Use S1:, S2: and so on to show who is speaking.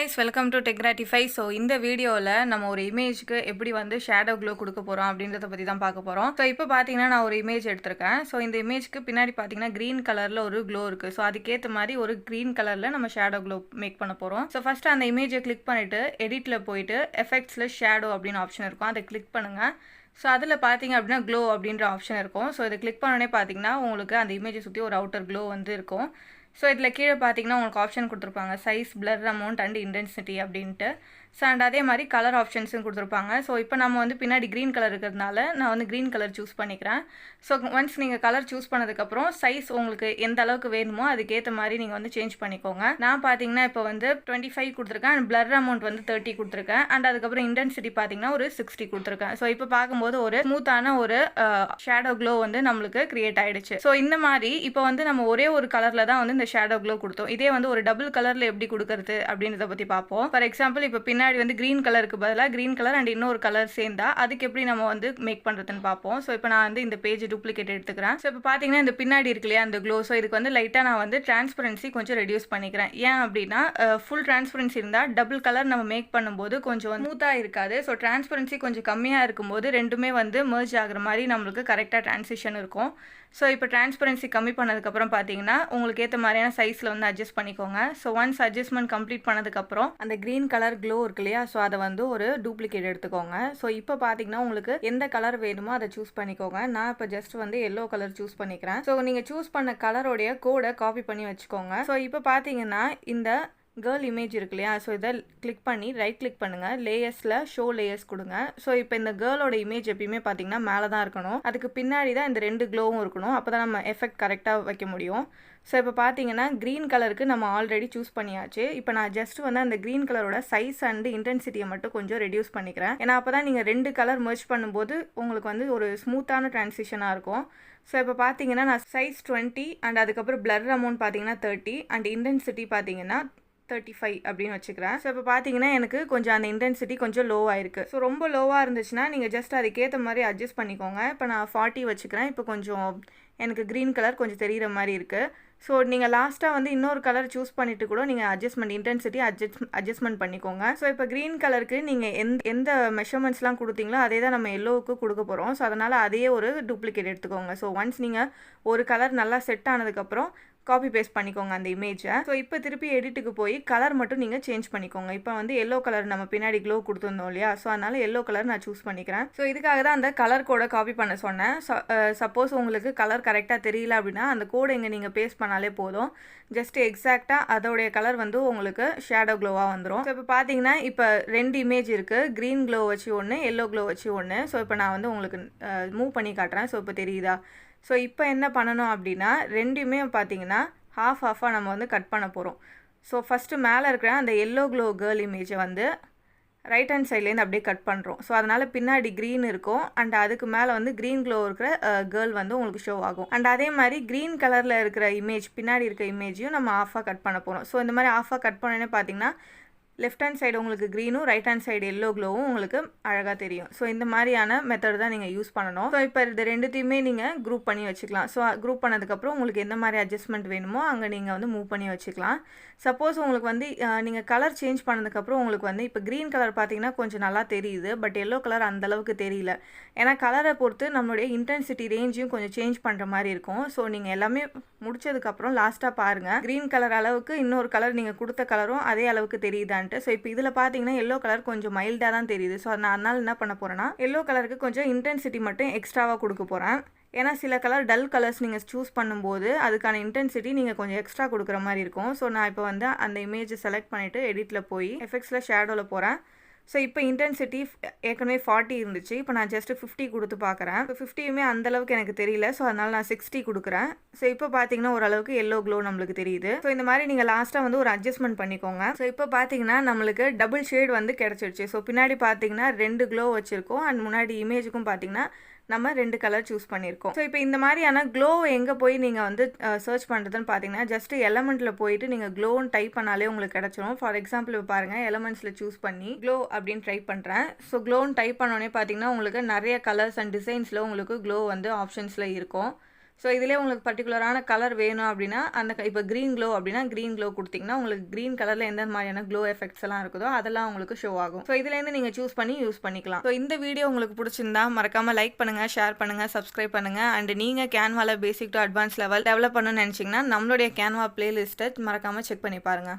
S1: guys, welcome to Techgratify. So இந்த வீடியோவில் நம்ம ஒரு இமேஜுக்கு எப்படி வந்து ஷேடோ க்ளோ கொடுக்க போகிறோம் அப்படின்றத பற்றி தான் பார்க்க போகிறோம். ஸோ இப்போ பார்த்தீங்கன்னா நான் ஒரு இமேஜ் எடுத்திருக்கேன். ஸோ இந்த இமேஜ்க்கு பின்னாடி பார்த்தீங்கன்னா க்ரீன் கலரில் ஒரு க்ளோ இருக்குது. ஸோ அதுக்கேற்ற மாதிரி ஒரு க்ரீன் கலரில் நம்ம ஷேடோ க்ளோ மேக் பண்ண போகிறோம். ஸோ ஃபஸ்ட்டு அந்த இமேஜை கிளிக் பண்ணிவிட்டு எடிட்டில் போயிட்டு எஃபெக்ட்ஸில் ஷேடோ அப்படின்னு ஆப்ஷன் இருக்கும், அதை கிளிக் பண்ணுங்கள். ஸோ அதில் பார்த்தீங்க அப்படின்னா க்ளோ அப்படின்ற ஆப்ஷன் இருக்கும். ஸோ இதை கிளிக் பண்ணோடனே பார்த்தீங்கன்னா உங்களுக்கு அந்த இமேஜை சுற்றி ஒரு அவுட்டர் க்ளோ வந்து இருக்கும். ஸோ இதில் கீழே பார்த்தீங்கன்னா உங்களுக்கு ஆப்ஷன் கொடுத்துருப்பாங்க, size, blur amount and intensity அப்படின்ட்டு. ஸோ அண்ட் அதே மாதிரி கலர் ஆப்ஷன்ஸும் கொடுத்துருப்பாங்க. ஸோ இப்போ நம்ம வந்து பின்னாடி க்ரீன் கலர் இருக்கிறதுனால நான் வந்து க்ரீன் கலர் சூஸ் பண்ணிக்கிறேன். ஸோ ஒன்ஸ் நீங்கள் கலர் சூஸ் பண்ணதுக்கப்புறம் சைஸ் உங்களுக்கு எந்த அளவுக்கு வேணுமோ அதுக்கேற்ற மாதிரி நீங்கள் வந்து சேஞ்ச் பண்ணிக்கோங்க. நான் பார்த்தீங்கன்னா இப்போ வந்து 25 கொடுத்துருக்கேன் அண்ட் பிளர் அமௌண்ட் வந்து 30 கொடுத்துருக்கேன் அண்ட் அதுக்கப்புறம் இன்டென்சிட்டி பார்த்தீங்கன்னா ஒரு 60 கொடுத்துருக்கேன். ஸோ இப்போ பார்க்கும்போது ஒரு ஸ்மூத்தான ஒரு ஷேடோ க்ளோ வந்து நம்மளுக்கு கிரியேட் ஆகிடுச்சு. ஸோ இந்த மாதிரி இப்போ வந்து நம்ம ஒரே ஒரு கலரில் தான் வந்து இந்த ஷேடோ க்ளோ கொடுத்தோம். இதே வந்து ஒரு டபுள் கலரில் எப்படி கொடுக்கறது அப்படின்றத பற்றி பார்ப்போம். ஃபார் எக்ஸாம்பிள் இப்போ பின்னாடி வந்து கிரீன் கலருக்கு பதிலாக கிரீன் கலர் அண்ட் இன்னொரு கலர் சேர்ந்தா அதுக்கு எப்படி நம்ம வந்து மேக் பண்ணுறதுன்னு பார்ப்போம். ஸோ இப்போ நான் வந்து இந்த பேஜ் டூப்ளிகேட் எடுத்துக்கிறேன். ஸோ இப்போ பார்த்தீங்கன்னா இந்த பின்னாடி இருக்கு இல்லையா அந்த க்ளோ, ஸோ இதுக்கு வந்து லைட்டாக நான் வந்து டிரான்ஸ்பரன்சி கொஞ்சம் ரெடியூஸ் பண்ணிக்கிறேன். ஏன் அப்படின்னா ஃபுல் டிரான்ஸ்பரன்சி இருந்தால் டபுள் கலர் நம்ம மேக் பண்ணும்போது கொஞ்சம் ஸ்மூத்தாக இருக்காது. ஸோ டிரான்ஸ்பரன்சி கொஞ்சம் கம்மியாக இருக்கும்போது ரெண்டுமே வந்து மெர்ஜ் ஆகிற மாதிரி நம்மளுக்கு கரெக்டாக டிரான்சிஷன் இருக்கும். ஸோ இப்போ டிரான்ஸ்பரன்சி கம்மி பண்ணதுக்கப்புறம் பார்த்தீங்கன்னா உங்களுக்கு ஏற்ற மாதிரியான சைஸில் வந்து அட்ஜஸ்ட் பண்ணிக்கோங்க. ஸோ ஒன்ஸ் அட்ஜஸ்ட்மெண்ட் கம்ப்ளீட் பண்ணதுக்கப்புறம் அந்த க்ரீன் கலர் க்ளோ இருக்கு இல்லையா, ஸோ அதை வந்து ஒரு டூப்ளிகேட் எடுத்துக்கோங்க. ஸோ இப்போ பார்த்தீங்கன்னா உங்களுக்கு எந்த கலர் வேணுமோ அதை சூஸ் பண்ணிக்கோங்க. நான் இப்போ ஜஸ்ட் வந்து எல்லோ கலர் சூஸ் பண்ணிக்கிறேன். ஸோ நீங்கள் சூஸ் பண்ண கலரோடைய கோடை காப்பி பண்ணி வச்சுக்கோங்க. ஸோ இப்போ பார்த்தீங்கன்னா இந்த கேர்ள் இமேஜ் இருக்கு இல்லையா, ஸோ இதை கிளிக் பண்ணி ரைட் கிளிக் பண்ணுங்கள், லேயர்ஸில் ஷோ லேயர்ஸ் கொடுங்க. ஸோ இப்போ இந்த கேர்ளோட இமேஜ் எப்பயுமே பார்த்தீங்கன்னா மேலே தான் இருக்கணும், அதுக்கு பின்னாடி தான் இந்த ரெண்டு க்ளோவும் இருக்கணும், அப்போ தான் நம்ம எஃபெக்ட் கரெக்டாக வைக்க முடியும். ஸோ இப்போ பார்த்தீங்கன்னா க்ரீன் கலருக்கு நம்ம ஆல்ரெடி சூஸ் பண்ணியாச்சு. இப்போ நான் ஜஸ்ட் வந்து அந்த க்ரீன் கலரோட சைஸ் அண்ட் இன்டென்சிட்டியை மட்டும் கொஞ்சம் ரெடியூஸ் பண்ணிக்கிறேன். ஏன்னா அப்போ தான் நீங்கள் ரெண்டு கலர் மெர்ஜ் பண்ணும்போது உங்களுக்கு வந்து ஒரு ஸ்மூத்தான ட்ரான்சிஷனாக இருக்கும். ஸோ இப்போ பார்த்தீங்கன்னா நான் சைஸ் 20 அண்ட் அதுக்கப்புறம் பிளர் அமௌண்ட் பார்த்தீங்கன்னா 30 அண்ட் இன்டென்சிட்டி பார்த்தீங்கன்னா 35 அப்படின்னு வச்சுக்கிறேன். ஸோ இப்போ பார்த்தீங்கன்னா எனக்கு கொஞ்சம் அந்த இன்டென்சிட்டி கொஞ்சம் லோவாக இருக்குது. ஸோ ரொம்ப லோவாக இருந்துச்சுன்னா நீங்கள் ஜஸ்ட் அதுக்கேற்ற மாதிரி அட்ஜஸ்ட் பண்ணிக்கோங்க. இப்போ நான் 40 வச்சுக்கிறேன். இப்போ கொஞ்சம் எனக்கு க்ரீன் கலர் கொஞ்சம் தெரிகிற மாதிரி இருக்குது. ஸோ நீங்கள் லாஸ்ட்டாக வந்து இன்னொரு கலர் சூஸ் பண்ணிவிட்டு கூட நீங்கள் இன்டென்சிட்டி அட்ஜஸ்ட்மெண்ட் பண்ணிக்கோங்க. ஸோ இப்போ க்ரீன் கலருக்கு நீங்கள் எந்த மெஷர்மெண்ட்ஸ்லாம் கொடுத்தீங்களோ அதே தான் நம்ம எல்லோவுக்கு கொடுக்க போகிறோம். ஸோ அதனால் அதையே ஒரு டூப்ளிகேட் எடுத்துக்கோங்க. ஸோ ஒன்ஸ் நீங்கள் ஒரு கலர் நல்லா செட் ஆனதுக்கப்புறம் காப்பி பேஸ்ட் பண்ணிக்கோங்க அந்த இமேஜை. ஸோ இப்போ திருப்பி எடிட்டுக்கு போய் கலர் மட்டும் நீங்கள் சேஞ்ச் பண்ணிக்கோங்க. இப்போ வந்து எல்லோ கலர் நம்ம பின்னாடி க்ளோ கொடுத்துருந்தோம் இல்லையா, ஸோ அதனால் எல்லோ கலர் நான் சூஸ் பண்ணிக்கிறேன். ஸோ இதுக்காக தான் அந்த கலர் கோடை காப்பி பண்ண சொன்னேன். சப்போஸ் உங்களுக்கு கலர் கரெக்டாக தெரியல அப்படின்னா அந்த கோடை இங்கே நீங்கள் பேஸ்ட் பண்ணாலே போதும், ஜஸ்ட் எக்ஸாக்டாக அதோடைய கலர் வந்து உங்களுக்கு ஷேடோ க்ளோவாக வந்துடும். ஸோ இப்போ பார்த்தீங்கன்னா இப்போ ரெண்டு இமேஜ் இருக்குது, க்ரீன் க்ளோ வச்சு ஒன்று, எல்லோ க்ளோ வச்சு ஒன்று. ஸோ இப்போ நான் வந்து உங்களுக்கு மூவ் பண்ணி காட்டுறேன். ஸோ இப்போ தெரியுதா? ஸோ இப்போ என்ன பண்ணணும் அப்படின்னா ரெண்டுமே பார்த்தீங்கன்னா ஹாஃபாக நம்ம வந்து கட் பண்ண போகிறோம். ஸோ ஃபஸ்ட்டு மேலே இருக்கிற அந்த எல்லோ க்ளோ கேர்ள் இமேஜை வந்து ரைட் ஹேண்ட் சைட்லேருந்து அப்படியே கட் பண்ணுறோம். ஸோ அதனால் பின்னாடி க்ரீன் இருக்கும் அண்ட் அதுக்கு மேலே வந்து க்ரீன் க்ளோ இருக்கிற கேர்ள் வந்து உங்களுக்கு ஷோ ஆகும். அண்ட் அதே மாதிரி க்ரீன் கலரில் இருக்கிற இமேஜ் பின்னாடி இருக்க இமேஜையும் நம்ம ஆஃபாக கட் பண்ண போகிறோம். ஸோ இந்த மாதிரி ஆஃபாக கட் பண்ணோன்னே பார்த்தீங்கன்னா லெஃப்ட் ஹேண்ட் சைடு உங்களுக்கு க்ரீனும் ரைட் ஹேண்ட் சைடு எல்லோ க்ளோவும் உங்களுக்கு அழகாக தெரியும். ஸோ இந்த மாதிரியான மெத்தட் தான் நீங்கள் யூஸ் பண்ணணும். ஸோ இப்போ இது ரெண்டுத்தையுமே நீங்கள் குரூப் பண்ணி வச்சுக்கலாம். ஸோ குரூப் பண்ணதுக்கப்புறம் உங்களுக்கு எந்த மாதிரி அட்ஜஸ்ட்மெண்ட் வேணுமோ அங்கே நீங்கள் வந்து மூவ் பண்ணி வச்சுக்கலாம். சப்போஸ் உங்களுக்கு வந்து நீங்கள் கலர் சேஞ்ச் பண்ணதுக்கப்புறம் உங்களுக்கு வந்து இப்போ க்ரீன் கலர் பார்த்தீங்கன்னா கொஞ்சம் நல்லா தெரியுது, பட் எல்லோ கலர் அந்தளவுக்கு தெரியல. ஏன்னா கலரை பொறுத்து நம்மளுடைய இன்டென்சிட்டி ரேஞ்சையும் கொஞ்சம் சேஞ்ச் பண்ணுற மாதிரி இருக்கும். ஸோ நீங்கள் எல்லாமே முடிச்சதுக்கப்புறம் லாஸ்ட்டாக பாருங்கள், க்ரீன் கலர் அளவுக்கு இன்னொரு கலர் நீங்கள் கொடுத்த கலரும் அதே அளவுக்கு தெரியுதான்ட்டு. ஸோ இப்போ இதில் பார்த்தீங்கன்னா எல்லோ கலர் கொஞ்சம் மைல்டாக தான் தெரியுது. ஸோ நான் அதனால் என்ன பண்ண போகிறேன்னா எல்லோ கலருக்கு கொஞ்சம் இன்டென்சிட்டி மட்டும் எக்ஸ்ட்ராவாக கொடுக்க போகிறேன். ஏன்னா சில கலர் டல் கலர்ஸ் நீங்கள் சூஸ் பண்ணும்போது அதுக்கான இன்டென்சிட்டி நீங்கள் கொஞ்சம் எக்ஸ்ட்ரா கொடுக்குற மாதிரி இருக்கும். ஸோ நான் இப்போ வந்து அந்த இமேஜை செலக்ட் பண்ணிவிட்டு எடிட்டில் போய் எஃபெக்ட்ஸில் ஷேடோவில் போகிறேன். ஸோ இப்போ இன்டென்சிட்டி ஏற்கனவே 40 இருந்துச்சு, இப்போ நான் ஜஸ்ட்டு 50 கொடுத்து பார்க்குறேன். இப்போ 50யுமே அந்தளவுக்கு எனக்கு தெரியல, ஸோ அதனால் நான் 60 கொடுக்குறேன். ஸோ இப்போ பார்த்தீங்கன்னா ஓரளவுக்கு எல்லோ க்ளோ நம்மளுக்கு தெரியுது. ஸோ இந்த மாதிரி நீங்கள் லாஸ்ட்டாக வந்து ஒரு அட்ஜஸ்ட்மெண்ட் பண்ணிக்கோங்க. ஸோ இப்போ பார்த்தீங்கன்னா நம்மளுக்கு டபுள் ஷேட் வந்து கிடச்சிருச்சு. ஸோ பின்னாடி பார்த்தீங்கன்னா 2 க்ளோ வச்சுருக்கோம் அண்ட் முன்னாடி இமேஜுக்கும் பார்த்தீங்கன்னா நம்ம 2 கலர் சூஸ் பண்ணியிருக்கோம். ஸோ இப்போ இந்த மாதிரியான க்ளோ எங்கே போய் நீங்கள் வந்து சர்ச் பண்ணுறதுன்னு பார்த்தீங்கன்னா ஜஸ்ட்டு எலமெண்ட்டில் போயிட்டு நீங்கள் க்ளோன்னு டைப் பண்ணாலே உங்களுக்கு கிடச்சிரும். ஃபார் எக்ஸாம்பிள் இப்போ பாருங்கள், எலமெண்ட்ஸில் சூஸ் பண்ணி க்ளோ அப்படின்னு ட்ரை பண்ணுறேன். ஸோ க்ளோன்னு டைப் பண்ணோன்னே பார்த்தீங்கன்னா உங்களுக்கு நிறைய கலர்ஸ் அண்ட் டிசைன்ஸில் உங்களுக்கு க்ளோ வந்து ஆப்ஷன்ஸில் இருக்கும். ஸோ இதிலே உங்களுக்கு பர்டிகுலரான கலர் வேணும் அப்படின்னா இப்போ க்ரீன் க்ளோ அப்படின்னா க்ரீன் க்ளோ கொடுத்தீங்கன்னா உங்களுக்கு க்ரீன் கலரில் எந்த மாதிரியான க்ளோ எஃபெக்ட்ஸ் எல்லாம் இருக்குதோ அதெல்லாம் உங்களுக்கு ஷோ ஆகும். ஸோ இதுலேருந்து நீங்கள் சூஸ் பண்ணி யூஸ் பண்ணிக்கலாம். ஸோ இந்த வீடியோ உங்களுக்கு பிடிச்சிருந்தா மறக்காமல் லைக் பண்ணுங்கள், ஷேர் பண்ணுங்கள், சப்ஸ்கிரைப் பண்ணுங்கள். அண்ட் நீங்கள் கேன்வாவில் basic to advance level develop பண்ணணும்னு நினச்சிங்கன்னா நம்மளுடைய கேன்வா பிளேலிஸ்ட்டை மறக்காமல் செக் பண்ணி பாருங்கள்.